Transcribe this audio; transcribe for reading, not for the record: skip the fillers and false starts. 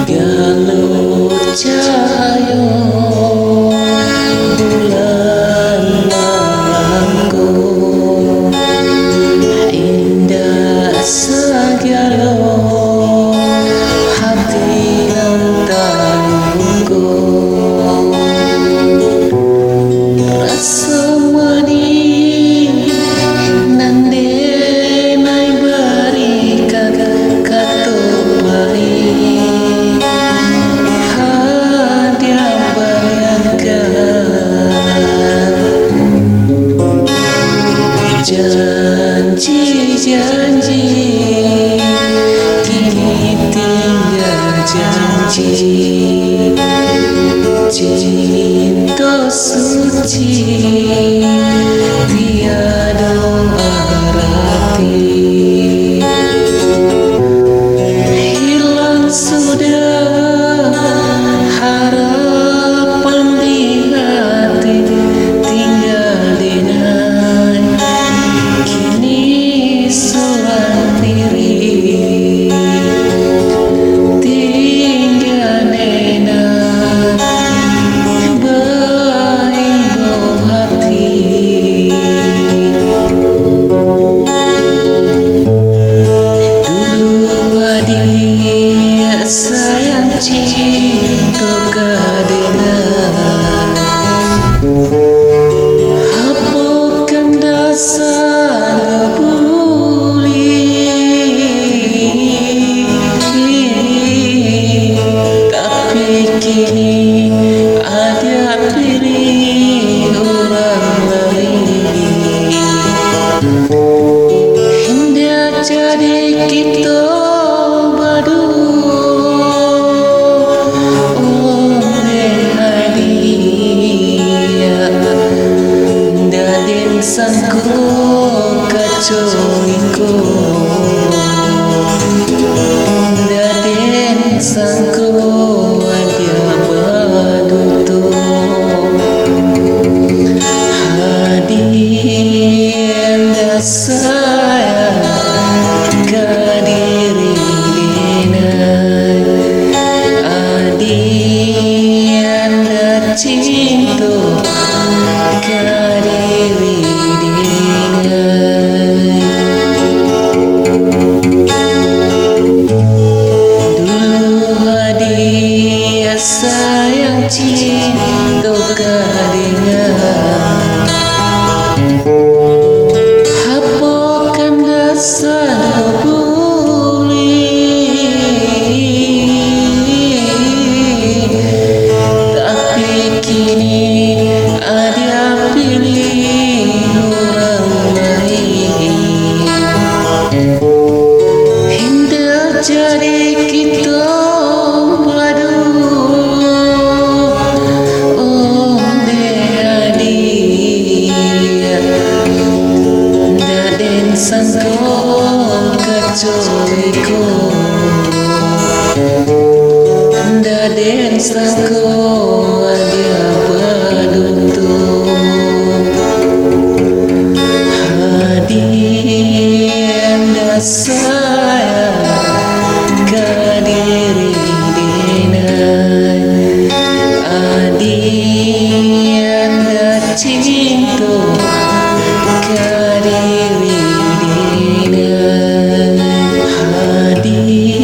Galuh cahaya bulan malamku, indah segala hati nan tangguh, rasa manis nan denai berikan katupai hadiah bayangkan janji-janji kini tinggal janji, cinta suci tiada arti, hilang sudah harapan di hati, tinggal denai kini seorang diri, tinggal denai beribu hati. Dulu adik sayang cinta kadenai, apakan dasar buli, tapi kini ada pilih orang lain, indah jadi kita berdua. Oh hadiah daden sangko kacoiko, daden sangko dia baduto, hadiah sayang kadiri denai, hadiah cinta kadiri denai. Dulu hadiah sayang cinta kadenai, apakan dasar buli, tapi kini ada pilih orang lain, indah jadi kita berdua. Oh hadiah daden sangko kacoiko, daden sangko dia baduto, hadiah sayang kadiri denai, hadiah cinta kadiri denai, hadiah